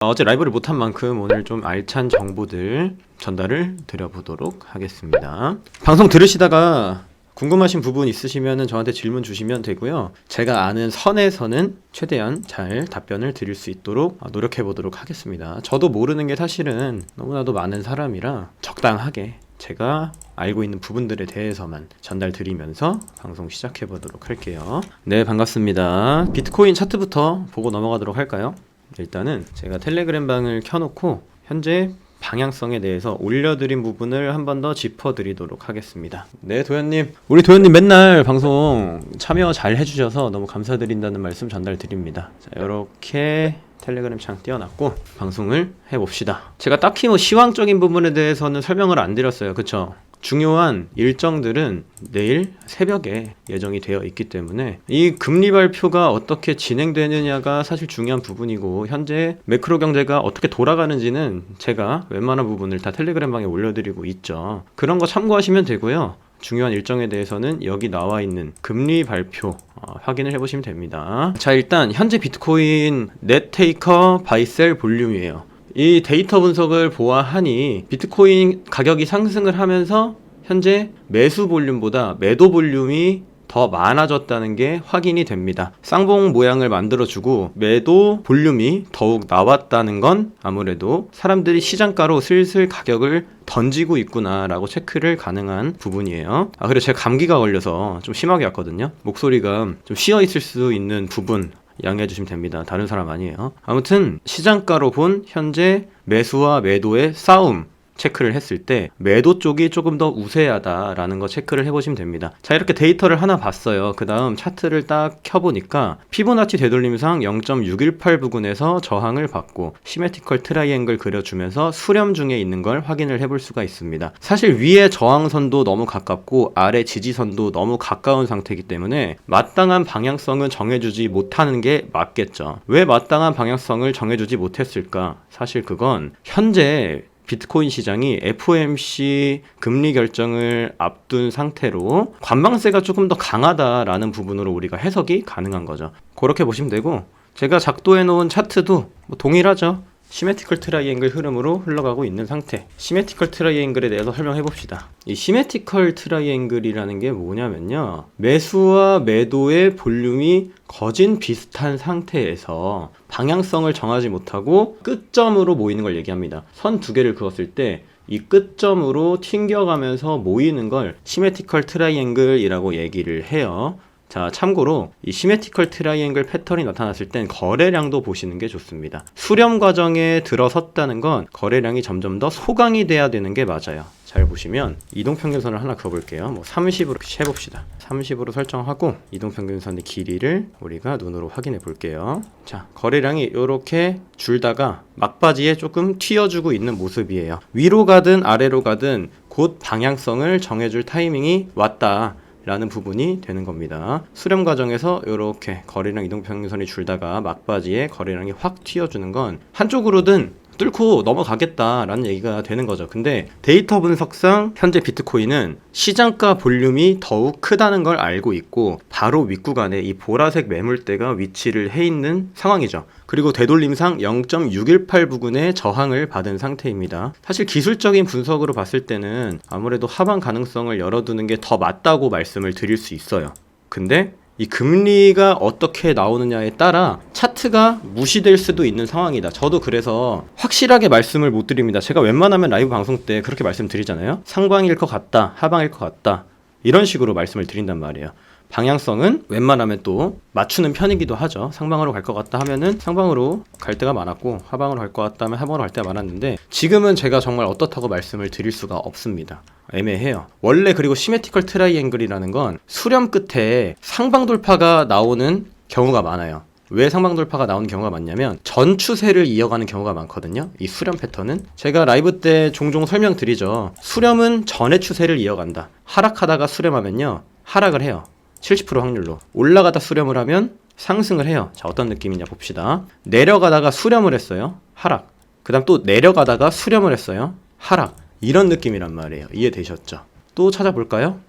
어제 라이브를 못한 만큼 오늘 좀 알찬 정보들 전달을 드려보도록 하겠습니다. 방송 들으시다가 궁금하신 부분 있으시면 저한테 질문 주시면 되고요. 제가 아는 선에서는 최대한 잘 답변을 드릴 수 있도록 노력해 보도록 하겠습니다. 저도 모르는 게 사실은 너무나도 많은 사람이라 적당하게 제가 알고 있는 부분들에 대해서만 전달 드리면서 방송 시작해 보도록 할게요. 네, 반갑습니다. 비트코인 차트부터 보고 넘어가도록 할까요? 일단은 제가 텔레그램 방을 켜놓고 현재 방향성에 대해서 올려드린 부분을 한 번 더 짚어드리도록 하겠습니다. 네, 도현님. 우리 도현님 맨날 방송 참여 잘 해주셔서 너무 감사드린다는 말씀 전달드립니다. 자, 이렇게 텔레그램 창 띄워놨고 방송을 해봅시다. 제가 딱히 시황적인 부분에 대해서는 설명을 안 드렸어요. 그쵸? 중요한 일정들은 내일 새벽에 예정이 되어 있기 때문에 이 금리 발표가 어떻게 진행되느냐가 사실 중요한 부분이고, 현재 매크로 경제가 어떻게 돌아가는지는 제가 웬만한 부분을 다 텔레그램 방에 올려드리고 있죠. 그런 거 참고하시면 되고요. 중요한 일정에 대해서는 여기 나와 있는 금리 발표 확인을 해보시면 됩니다. 자, 일단 현재 비트코인 넷 테이커 바이셀 볼륨이에요. 이 데이터 분석을 보아하니 비트코인 가격이 상승을 하면서 현재 매수 볼륨보다 매도 볼륨이 더 많아졌다는 게 확인이 됩니다. 쌍봉 모양을 만들어주고 매도 볼륨이 더욱 나왔다는 건 아무래도 사람들이 시장가로 슬슬 가격을 던지고 있구나 라고 체크를 가능한 부분이에요. 그리고 제가 감기가 걸려서 좀 심하게 왔거든요. 목소리가 좀 쉬어 있을 수 있는 부분 양해해 주시면 됩니다. 다른 사람 아니에요. 아무튼 시장가로 본 현재 매수와 매도의 싸움 체크를 했을 때 매도 쪽이 조금 더 우세하다라는 거 체크를 해보시면 됩니다. 자, 이렇게 데이터를 하나 봤어요. 그 다음 차트를 딱 켜보니까 피보나치 되돌림상 0.618 부근에서 저항을 받고 시메트리컬 트라이앵글 그려주면서 수렴 중에 있는 걸 확인을 해볼 수가 있습니다. 사실 위에 저항선도 너무 가깝고 아래 지지선도 너무 가까운 상태이기 때문에 마땅한 방향성은 정해주지 못하는 게 맞겠죠. 왜 마땅한 방향성을 정해주지 못했을까? 사실 그건 현재 비트코인 시장이 FOMC 금리 결정을 앞둔 상태로 관망세가 조금 더 강하다라는 부분으로 우리가 해석이 가능한 거죠. 그렇게 보시면 되고, 제가 작도해 놓은 차트도 동일하죠. 시메트리컬 트라이앵글 흐름으로 흘러가고 있는 상태. 시메트리컬 트라이앵글에 대해서 설명해 봅시다. 이 시메트리컬 트라이앵글이라는 게 뭐냐면요, 매수와 매도의 볼륨이 거진 비슷한 상태에서 방향성을 정하지 못하고 끝점으로 모이는 걸 얘기합니다. 선 두 개를 그었을 때 이 끝점으로 튕겨가면서 모이는 걸 시메트리컬 트라이앵글이라고 얘기를 해요. 자, 참고로 이 시메트리컬 트라이앵글 패턴이 나타났을 땐 거래량도 보시는 게 좋습니다. 수렴 과정에 들어섰다는 건 거래량이 점점 더 소강이 돼야 되는 게 맞아요. 잘 보시면 이동평균선을 하나 그어볼게요. 30으로 해봅시다. 30으로 설정하고 이동평균선의 길이를 우리가 눈으로 확인해 볼게요. 자, 거래량이 이렇게 줄다가 막바지에 조금 튀어주고 있는 모습이에요. 위로 가든 아래로 가든 곧 방향성을 정해줄 타이밍이 왔다 라는 부분이 되는 겁니다. 수렴 과정에서 이렇게 거래량 이동평균선이 줄다가 막바지에 거래량이 확 튀어주는 건 한쪽으로든 뚫고 넘어가겠다라는 얘기가 되는 거죠. 근데 데이터 분석상 현재 비트코인은 시장가 볼륨이 더욱 크다는 걸 알고 있고, 바로 윗구간에 이 보라색 매물대가 위치를 해 있는 상황이죠. 그리고 되돌림상 0.618 부근에 저항을 받은 상태입니다. 사실 기술적인 분석으로 봤을 때는 아무래도 하방 가능성을 열어두는 게 더 맞다고 말씀을 드릴 수 있어요. 근데 이 금리가 어떻게 나오느냐에 따라 차트가 무시될 수도 있는 상황이다. 저도 그래서 확실하게 말씀을 못 드립니다. 제가 웬만하면 라이브 방송 때 그렇게 말씀드리잖아요. 상방일 것 같다, 하방일 것 같다, 이런 식으로 말씀을 드린단 말이에요. 방향성은 웬만하면 또 맞추는 편이기도 하죠. 상방으로 갈 것 같다 하면은 상방으로 갈 때가 많았고, 하방으로 갈 것 같다 하면 하방으로 갈 때가 많았는데, 지금은 제가 정말 어떻다고 말씀을 드릴 수가 없습니다. 애매해요. 원래 그리고 시메트리컬 트라이앵글이라는 건 수렴 끝에 상방 돌파가 나오는 경우가 많아요. 왜 상방 돌파가 나오는 경우가 많냐면 전 추세를 이어가는 경우가 많거든요. 이 수렴 패턴은 제가 라이브 때 종종 설명드리죠. 수렴은 전의 추세를 이어간다. 하락하다가 수렴하면요, 하락을 해요. 70% 확률로. 올라가다 수렴을 하면 상승을 해요. 자, 어떤 느낌이냐 봅시다. 내려가다가 수렴을 했어요. 하락. 그 다음 또 내려가다가 수렴을 했어요. 하락. 이런 느낌이란 말이에요. 이해되셨죠? 또 찾아볼까요?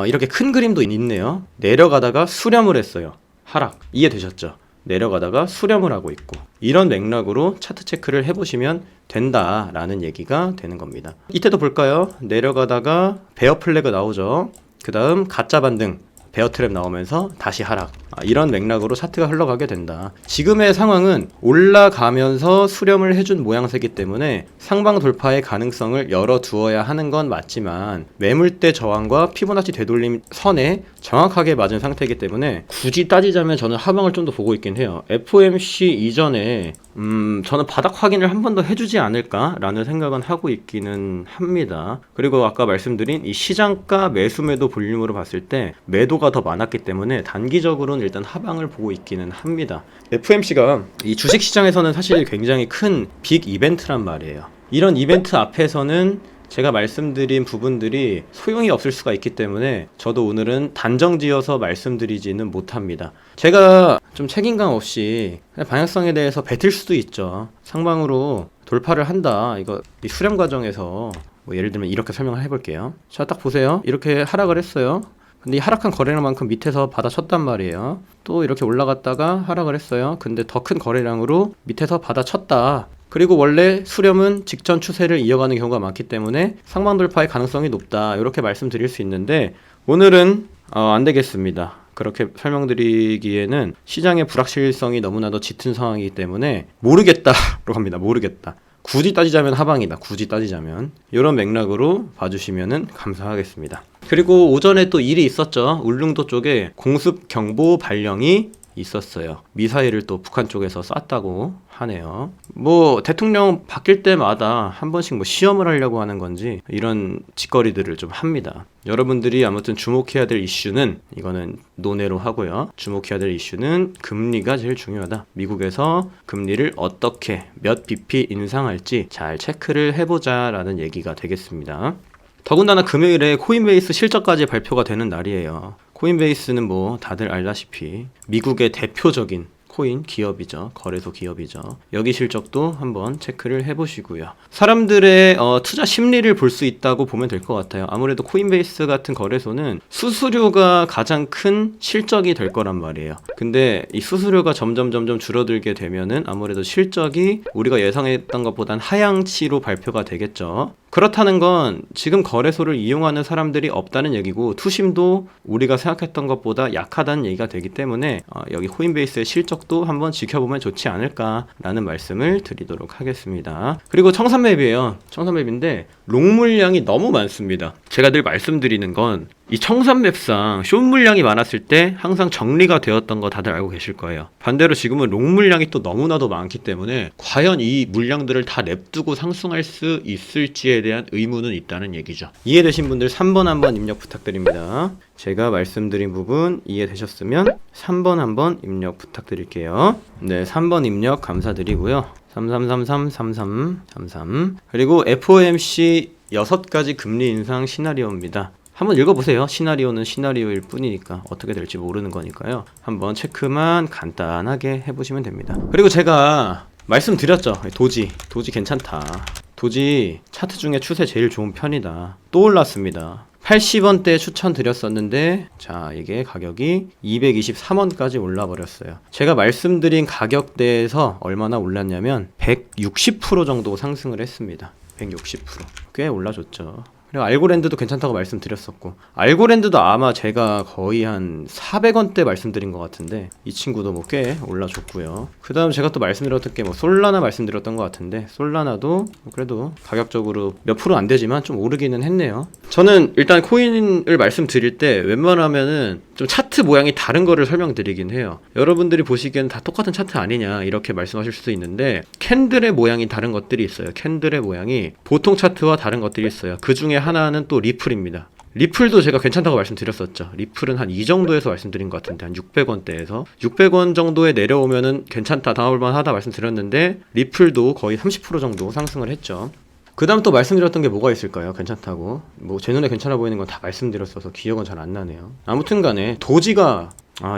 이렇게 큰 그림도 있네요. 내려가다가 수렴을 했어요. 하락. 이해되셨죠? 내려가다가 수렴을 하고 있고, 이런 맥락으로 차트 체크를 해보시면 된다라는 얘기가 되는 겁니다. 이때도 볼까요? 내려가다가 베어 플래그 나오죠. 그 다음 가짜 반등, 베어 트랩 나오면서 다시 하락. 이런 맥락으로 차트가 흘러가게 된다. 지금의 상황은 올라가면서 수렴을 해준 모양새이기 때문에 상방 돌파의 가능성을 열어두어야 하는 건 맞지만, 매물대 저항과 피보나치 되돌림 선에 정확하게 맞은 상태이기 때문에 굳이 따지자면 저는 하방을 좀 더 보고 있긴 해요. FOMC 이전에 저는 바닥 확인을 한 번 더 해주지 않을까라는 생각은 하고 있기는 합니다. 그리고 아까 말씀드린 이 시장가 매수매도 볼륨으로 봤을 때 매도가 더 많았기 때문에 단기적으로는 일단 하방을 보고 있기는 합니다. FOMC가 이 주식시장에서는 사실 굉장히 큰 빅 이벤트란 말이에요. 이런 이벤트 앞에서는 제가 말씀드린 부분들이 소용이 없을 수가 있기 때문에 저도 오늘은 단정지어서 말씀드리지는 못합니다. 제가 좀 책임감 없이 방향성에 대해서 뱉을 수도 있죠. 상방으로 돌파를 한다. 이거 이 수렴 과정에서 뭐 예를 들면 이렇게 설명을 해볼게요. 자, 딱 보세요. 이렇게 하락을 했어요. 근데 이 하락한 거래량만큼 밑에서 받아쳤단 말이에요. 또 이렇게 올라갔다가 하락을 했어요. 근데 더 큰 거래량으로 밑에서 받아쳤다. 그리고 원래 수렴은 직전 추세를 이어가는 경우가 많기 때문에 상방 돌파의 가능성이 높다, 이렇게 말씀드릴 수 있는데 오늘은 안 되겠습니다. 그렇게 설명드리기에는 시장의 불확실성이 너무나도 짙은 상황이기 때문에 모르겠다로 갑니다. 모르겠다. 굳이 따지자면 하방이다. 굳이 따지자면 이런 맥락으로 봐주시면 감사하겠습니다. 그리고 오전에 또 일이 있었죠. 울릉도 쪽에 공습 경보 발령이 있었어요. 미사일을 또 북한 쪽에서 쐈다고 하네요. 뭐 대통령 바뀔 때마다 한 번씩 뭐 시험을 하려고 하는 건지 이런 짓거리들을 좀 합니다. 여러분들이 아무튼 주목해야 될 이슈는, 이거는 논외로 하고요, 주목해야 될 이슈는 금리가 제일 중요하다. 미국에서 금리를 어떻게 몇 bp 인상할지 잘 체크를 해보자 라는 얘기가 되겠습니다. 더군다나 금요일에 코인베이스 실적까지 발표가 되는 날이에요. 코인베이스는 뭐 다들 알다시피 미국의 대표적인 코인 기업이죠. 거래소 기업이죠. 여기 실적도 한번 체크를 해보시고요. 사람들의 투자 심리를 볼 수 있다고 보면 될 것 같아요. 아무래도 코인베이스 같은 거래소는 수수료가 가장 큰 실적이 될 거란 말이에요. 근데 이 수수료가 점점 줄어들게 되면은 아무래도 실적이 우리가 예상했던 것보단 하향치로 발표가 되겠죠. 그렇다는 건 지금 거래소를 이용하는 사람들이 없다는 얘기고, 투심도 우리가 생각했던 것보다 약하다는 얘기가 되기 때문에 여기 코인베이스의 실적도 한번 지켜보면 좋지 않을까라는 말씀을 드리도록 하겠습니다. 그리고 청산맵이에요. 청산맵인데 롱 물량이 너무 많습니다. 제가 늘 말씀드리는 건 이 청산맵상 숏 물량이 많았을 때 항상 정리가 되었던 거 다들 알고 계실 거예요. 반대로 지금은 롱 물량이 또 너무나도 많기 때문에 과연 이 물량들을 다 냅두고 상승할 수 있을지에 대한 의문은 있다는 얘기죠. 이해되신 분들 3번 한번 입력 부탁드립니다. 제가 말씀드린 부분 이해되셨으면 3번 한번 입력 부탁드릴게요. 네, 3번 입력 감사드리고요. 33333333. 그리고 FOMC 6가지 금리 인상 시나리오입니다. 한번 읽어보세요. 시나리오는 시나리오일 뿐이니까 어떻게 될지 모르는 거니까요. 한번 체크만 간단하게 해보시면 됩니다. 그리고 제가 말씀드렸죠. 도지 괜찮다. 도지 차트 중에 추세 제일 좋은 편이다. 또 올랐습니다. 80원대 추천드렸었는데 자, 이게 가격이 223원까지 올라버렸어요. 제가 말씀드린 가격대에서 얼마나 올랐냐면 160% 정도 상승을 했습니다. 160%. 꽤 올라줬죠. 그리고 알고랜드도 괜찮다고 말씀드렸었고, 알고랜드도 아마 제가 거의 한 400원대 말씀드린 것 같은데 이 친구도 뭐 꽤 올라줬고요. 그 다음 제가 또 말씀드렸던 게 뭐 솔라나 말씀드렸던 것 같은데, 솔라나도 그래도 가격적으로 몇 프로 안 되지만 좀 오르기는 했네요. 저는 일단 코인을 말씀드릴 때 웬만하면은 좀 차트 모양이 다른 거를 설명드리긴 해요. 여러분들이 보시기에는 다 똑같은 차트 아니냐 이렇게 말씀하실 수도 있는데, 캔들의 모양이 다른 것들이 있어요. 캔들의 모양이 보통 차트와 다른 것들이 있어요. 그 중에 하나는 또 리플입니다. 리플도 제가 괜찮다고 말씀드렸었죠. 리플은 한 이 정도에서 말씀드린 것 같은데, 한 600원대에서 600원 정도에 내려오면은 괜찮다, 다음올만 하다 말씀드렸는데, 리플도 거의 30% 정도 상승을 했죠. 그 다음 또 말씀드렸던 게 뭐가 있을까요? 괜찮다고. 뭐 제 눈에 괜찮아 보이는 건 다 말씀드렸어서 기억은 잘 안 나네요. 아무튼 간에 도지가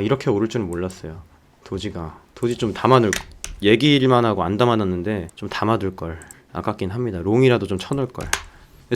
이렇게 오를 줄은 몰랐어요. 도지 좀 담아놓을, 얘기일만 하고 안 담아놨는데 좀 담아둘 걸. 아깝긴 합니다. 롱이라도 좀 쳐놓을 걸.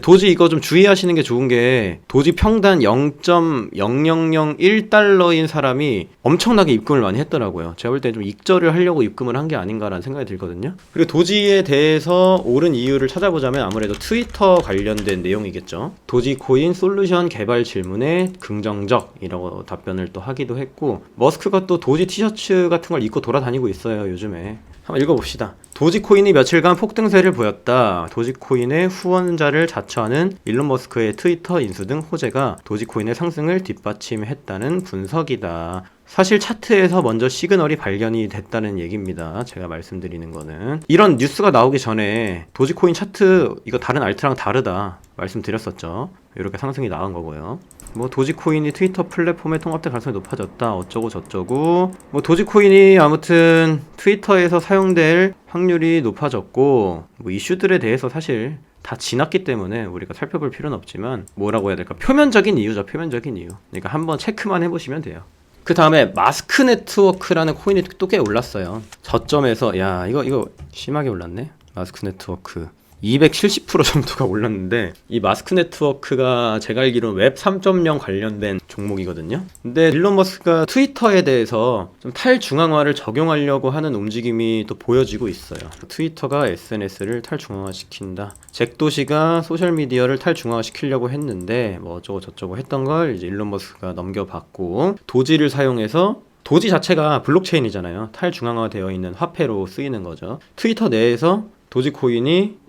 도지 이거 좀 주의하시는 게 좋은 게 도지 평단 0.0001달러인 사람이 엄청나게 입금을 많이 했더라고요. 제가 볼 때 좀 익절을 하려고 입금을 한 게 아닌가라는 생각이 들거든요. 그리고 도지에 대해서 오른 이유를 찾아보자면 아무래도 트위터 관련된 내용이겠죠. 도지코인 솔루션 개발 질문에 긍정적이라고 답변을 또 하기도 했고, 머스크가 또 도지 티셔츠 같은 걸 입고 돌아다니고 있어요 요즘에. 한번 읽어봅시다. 도지코인이 며칠간 폭등세를 보였다. 도지코인의 후원자를 자처하는 일론 머스크의 트위터 인수 등 호재가 도지코인의 상승을 뒷받침했다는 분석이다. 사실 차트에서 먼저 시그널이 발견이 됐다는 얘기입니다. 제가 말씀드리는 거는 이런 뉴스가 나오기 전에 도지코인 차트 이거 다른 알트랑 다르다 말씀드렸었죠. 이렇게 상승이 나온 거고요. 뭐 도지코인이 트위터 플랫폼의 통합될 가능성이 높아졌다 어쩌고 저쩌고, 뭐 도지코인이 아무튼 트위터에서 사용될 확률이 높아졌고, 뭐 이슈들에 대해서 사실 다 지났기 때문에 우리가 살펴볼 필요는 없지만, 뭐라고 해야 될까, 표면적인 이유죠. 표면적인 이유. 그러니까 한번 체크만 해보시면 돼요. 그 다음에 마스크 네트워크라는 코인이 또 꽤 올랐어요. 저점에서 야 이거 심하게 올랐네. 마스크 네트워크 270% 정도가 올랐는데, 이 마스크 네트워크가 제가 알기로는 웹 3.0 관련된 종목이거든요. 근데 일론 머스크가 트위터에 대해서 좀 탈중앙화를 적용하려고 하는 움직임이 또 보여지고 있어요. 트위터가 SNS를 탈중앙화시킨다. 잭 도시가 소셜미디어를 탈중앙화시키려고 했는데 뭐 어쩌고 저쩌고 했던 걸 이제 일론 머스크가 넘겨받고, 도지를 사용해서, 도지 자체가 블록체인이잖아요. 탈중앙화되어 있는 화폐로 쓰이는 거죠. 트위터 내에서 도지코인이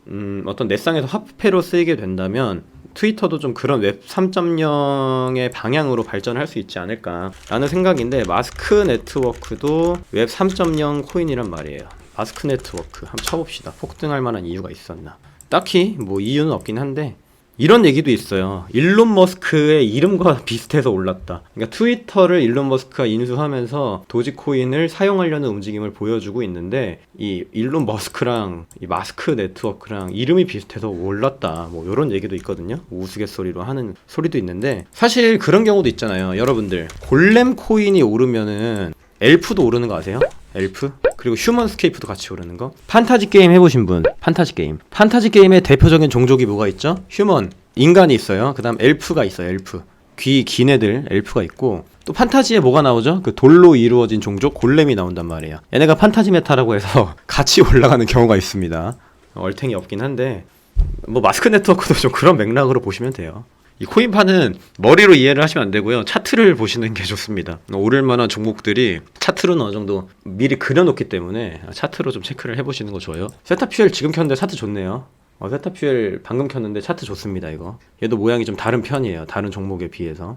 어떤 넷상에서 화폐로 쓰이게 된다면 트위터도 좀 그런 웹 3.0의 방향으로 발전할 수 있지 않을까라는 생각인데, 마스크 네트워크도 웹 3.0 코인이란 말이에요. 마스크 네트워크 한번 쳐봅시다. 폭등할 만한 이유가 있었나? 딱히 뭐 이유는 없긴 한데, 이런 얘기도 있어요. 일론 머스크의 이름과 비슷해서 올랐다. 그러니까 트위터를 일론 머스크가 인수하면서 도지코인을 사용하려는 움직임을 보여주고 있는데, 이 일론 머스크랑 이 마스크 네트워크랑 이름이 비슷해서 올랐다. 뭐 이런 얘기도 있거든요. 우스갯소리로 하는 소리도 있는데, 사실 그런 경우도 있잖아요. 여러분들 골렘 코인이 오르면은 엘프도 오르는 거 아세요? 엘프? 그리고 휴먼스케이프도 같이 오르는 거. 판타지 게임 해보신 분, 판타지 게임의 대표적인 종족이 뭐가 있죠? 휴먼, 인간이 있어요. 그 다음 엘프가 있어요. 엘프, 긴 애들 엘프가 있고, 또 판타지에 뭐가 나오죠? 그 돌로 이루어진 종족 골렘이 나온단 말이에요. 얘네가 판타지 메타라고 해서 같이 올라가는 경우가 있습니다. 얼탱이 없긴 한데, 뭐 마스크 네트워크도 좀 그런 맥락으로 보시면 돼요. 이 코인파는 머리로 이해를 하시면 안 되고요. 차트를 보시는 게 좋습니다. 오를 만한 종목들이 차트로는 어느 정도 미리 그려놓기 때문에 차트로 좀 체크를 해보시는 거 좋아요. 세타퓨엘 지금 켰는데 차트 좋네요. 세타퓨엘 방금 켰는데 차트 좋습니다. 이거 얘도 모양이 좀 다른 편이에요. 다른 종목에 비해서.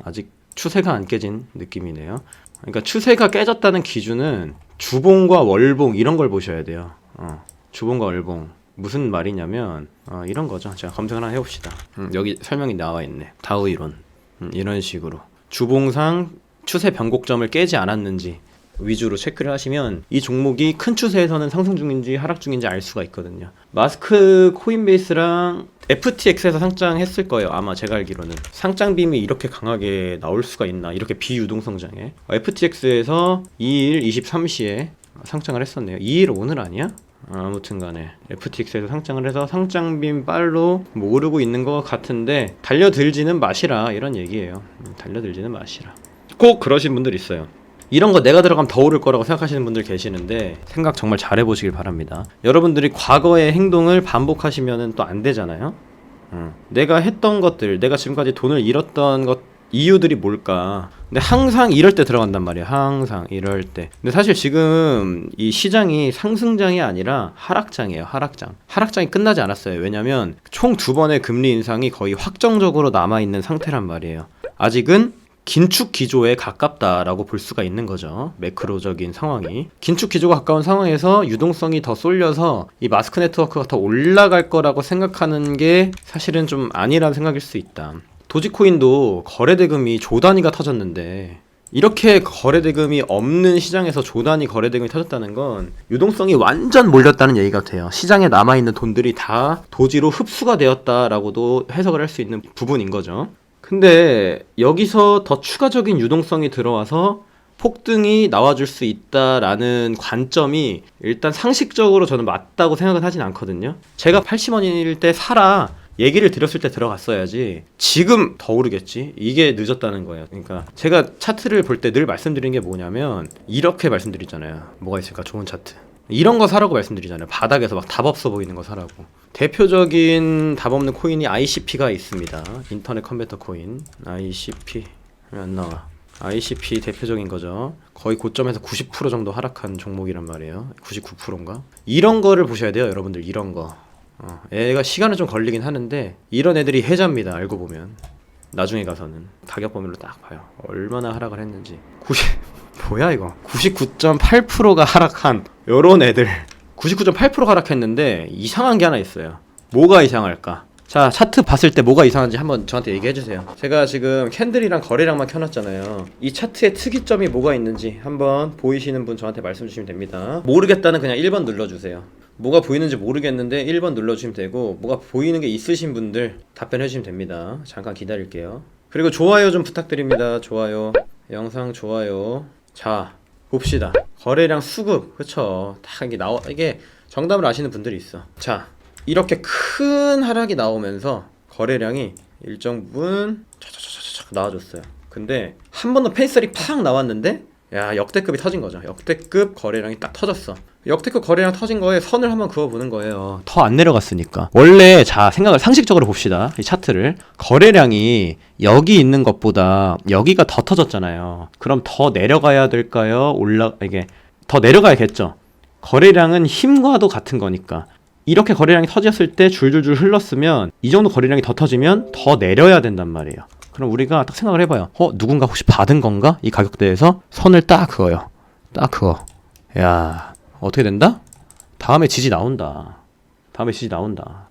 아직 추세가 안 깨진 느낌이네요. 그러니까 추세가 깨졌다는 기준은 주봉과 월봉 이런 걸 보셔야 돼요. 주봉과 월봉 무슨 말이냐면 이런 거죠. 제가 검색을 하나 해봅시다. 여기 설명이 나와 있네. 다우 이론. 이런 식으로 주봉상 추세 변곡점을 깨지 않았는지 위주로 체크를 하시면 이 종목이 큰 추세에서는 상승 중인지 하락 중인지 알 수가 있거든요. 마스크 코인베이스랑 FTX에서 상장했을 거예요. 아마 제가 알기로는. 상장빔이 이렇게 강하게 나올 수가 있나, 이렇게 비유동성장에. FTX에서 2일 23시에 상장을 했었네요. 2일 오늘 아니야? 아무튼 간에 FTX에서 상장을 해서 상장빔 빨로 뭐 오르고 있는 것 같은데, 달려들지는 마시라 이런 얘기예요. 달려들지는 마시라. 꼭 그러신 분들 있어요. 이런 거 내가 들어가면 더 오를 거라고 생각하시는 분들 계시는데, 생각 정말 잘 해보시길 바랍니다. 여러분들이 과거의 행동을 반복하시면 또 안 되잖아요. 내가 했던 것들, 내가 지금까지 돈을 잃었던 것 이유들이 뭘까? 근데 항상 이럴 때 들어간단 말이야. 항상 이럴 때. 근데 사실 지금 이 시장이 상승장이 아니라 하락장이에요. 하락장이 끝나지 않았어요. 왜냐면 총 2번의 금리 인상이 거의 확정적으로 남아있는 상태란 말이에요. 아직은 긴축 기조에 가깝다라고 볼 수가 있는 거죠. 매크로적인 상황이. 긴축 기조가 가까운 상황에서 유동성이 더 쏠려서 이 마스크 네트워크가 더 올라갈 거라고 생각하는 게 사실은 좀 아니라는 생각일 수 있다. 도지코인도 거래대금이 조 단위가 터졌는데, 이렇게 거래대금이 없는 시장에서 조 단위 거래대금이 터졌다는 건 유동성이 완전 몰렸다는 얘기 같아요. 시장에 남아있는 돈들이 다 도지로 흡수가 되었다라고도 해석을 할 수 있는 부분인 거죠. 근데 여기서 더 추가적인 유동성이 들어와서 폭등이 나와줄 수 있다라는 관점이 일단 상식적으로 저는 맞다고 생각은 하진 않거든요. 제가 80원일 때 사라 얘기를 드렸을 때 들어갔어야지. 지금 더 오르겠지. 이게 늦었다는 거예요. 그러니까 제가 차트를 볼 때 늘 말씀드리는 게 뭐냐면 이렇게 말씀드리잖아요. 뭐가 있을까? 좋은 차트. 이런 거 사라고 말씀드리잖아요. 바닥에서 막 답 없어 보이는 거 사라고. 대표적인 답 없는 코인이 ICP가 있습니다. 인터넷 컴퓨터 코인. ICP 왜 안 나와? ICP 대표적인 거죠. 거의 고점에서 90% 정도 하락한 종목이란 말이에요. 99%인가? 이런 거를 보셔야 돼요, 여러분들. 이런 거. 애가 시간은 좀 걸리긴 하는데 이런 애들이 해자입니다. 알고 보면. 나중에 가서는 가격 범위로 딱 봐요. 얼마나 하락을 했는지. 뭐야 이거? 99.8%가 하락한 요런 애들. 99.8%가 하락했는데 이상한 게 하나 있어요. 뭐가 이상할까? 자, 차트 봤을 때 뭐가 이상한지 한번 저한테 얘기해 주세요. 제가 지금 캔들이랑 거래량만 켜놨잖아요. 이 차트의 특이점이 뭐가 있는지 한번 보이시는 분 저한테 말씀 주시면 됩니다. 모르겠다는 그냥 1번 눌러주세요. 뭐가 보이는지 모르겠는데 1번 눌러주시면 되고, 뭐가 보이는 게 있으신 분들 답변해 주시면 됩니다. 잠깐 기다릴게요. 그리고 좋아요 좀 부탁드립니다. 좋아요, 영상 좋아요. 자, 봅시다. 거래량 수급, 그쵸? 다 이게 정답을 아시는 분들이 있어. 자, 이렇게 큰 하락이 나오면서 거래량이 일정 부분 차차차차차 나와줬어요. 근데 한 번 더 페이스리 팍 나왔는데, 야, 역대급이 터진 거죠. 역대급 거래량이 딱 터졌어. 역대급 거래량 터진 거에 선을 한번 그어보는 거예요. 더 안 내려갔으니까. 원래 자, 생각을 상식적으로 봅시다. 이 차트를. 거래량이 여기 있는 것보다 여기가 더 터졌잖아요. 그럼 더 내려가야 될까요? 이게 더 내려가야겠죠. 거래량은 힘과도 같은 거니까. 이렇게 거래량이 터졌을 때 줄줄줄 흘렀으면 이 정도 거래량이 더 터지면 더 내려야 된단 말이에요. 그럼 우리가 딱 생각을 해봐요. 누군가 혹시 받은 건가? 이 가격대에서 선을 딱 그어요. 딱 그어. 야, 어떻게 된다? 다음에 지지 나온다. 다음에 지지 나온다.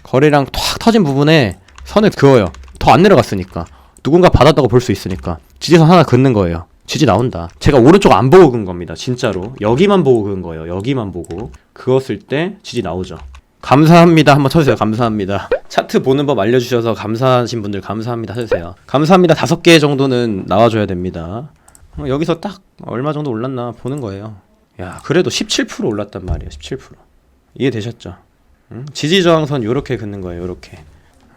거래량 탁 터진 부분에 선을 그어요. 더 안 내려갔으니까. 누군가 받았다고 볼 수 있으니까. 지지선 하나 긋는 거예요. 지지 나온다. 제가 오른쪽 안 보고 그은 겁니다. 진짜로. 여기만 보고 그은 거예요. 여기만 보고. 그었을 때 지지 나오죠. 감사합니다. 한번 쳐주세요. 감사합니다. 차트 보는 법 알려주셔서 감사하신 분들 감사합니다. 쳐주세요. 감사합니다. 5개 정도는 나와줘야 됩니다. 여기서 딱 얼마 정도 올랐나 보는 거예요. 야, 그래도 17% 올랐단 말이에요. 17%. 이해되셨죠? 지지저항선 요렇게 긋는 거예요. 요렇게.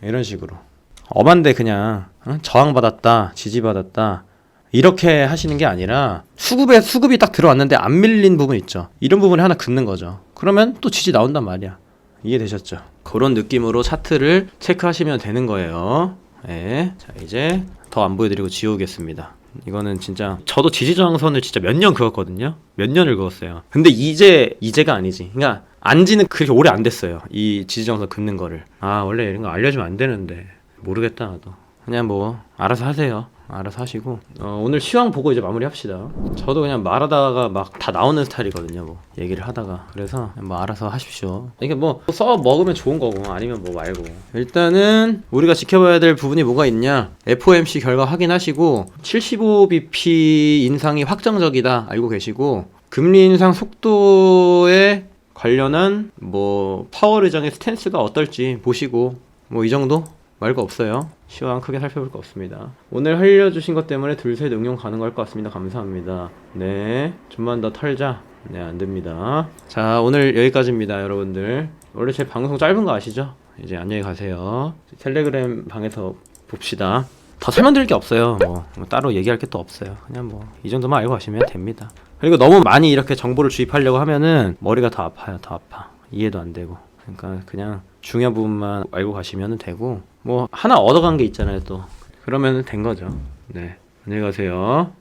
이런 식으로. 엄한데 그냥 저항받았다. 지지받았다. 이렇게 하시는 게 아니라 수급이 딱 들어왔는데 안 밀린 부분 있죠. 이런 부분에 하나 긋는 거죠. 그러면 또 지지 나온단 말이야. 이해되셨죠? 그런 느낌으로 차트를 체크하시면 되는 거예요. 네. 자, 이제 더 안 보여드리고 지우겠습니다. 이거는 진짜 저도 지지저항선을 진짜 몇 년 그었거든요. 몇 년을 그었어요. 근데 이제가 아니지. 그러니까 안지는 그렇게 오래 안 됐어요. 이 지지저항선 긋는 거를. 원래 이런 거 알려주면 안 되는데 모르겠다 나도. 그냥 뭐 알아서 하세요. 알아서 하시고 오늘 시황 보고 이제 마무리 합시다. 저도 그냥 말하다가 막 다 나오는 스타일이거든요. 뭐 얘기를 하다가. 그래서 뭐 알아서 하십시오. 이게 뭐 써 먹으면 좋은 거고 아니면 뭐 말고. 일단은 우리가 지켜봐야 될 부분이 뭐가 있냐. FOMC 결과 확인하시고 75bp 인상이 확정적이다 알고 계시고, 금리 인상 속도에 관련한 뭐 파월 의장의 스탠스가 어떨지 보시고, 뭐 이 정도 말고 없어요. 시황 크게 살펴볼 거 없습니다. 오늘 알려주신 것 때문에 둘셋 응용 가능할 것 같습니다. 감사합니다. 네, 좀만 더 털자. 네, 안 됩니다. 자, 오늘 여기까지입니다, 여러분들. 원래 제 방송 짧은 거 아시죠? 이제 안녕히 가세요. 텔레그램 방에서 봅시다. 더 설명드릴 게 없어요. 뭐 따로 얘기할 게 또 없어요. 그냥 뭐 이 정도만 알고 가시면 됩니다. 그리고 너무 많이 이렇게 정보를 주입하려고 하면은 머리가 더 아파요. 더 아파. 이해도 안 되고. 그러니까 그냥 중요한 부분만 알고 가시면 되고, 뭐 하나 얻어간 게 있잖아요 또. 그러면 된 거죠. 네, 안녕히 가세요.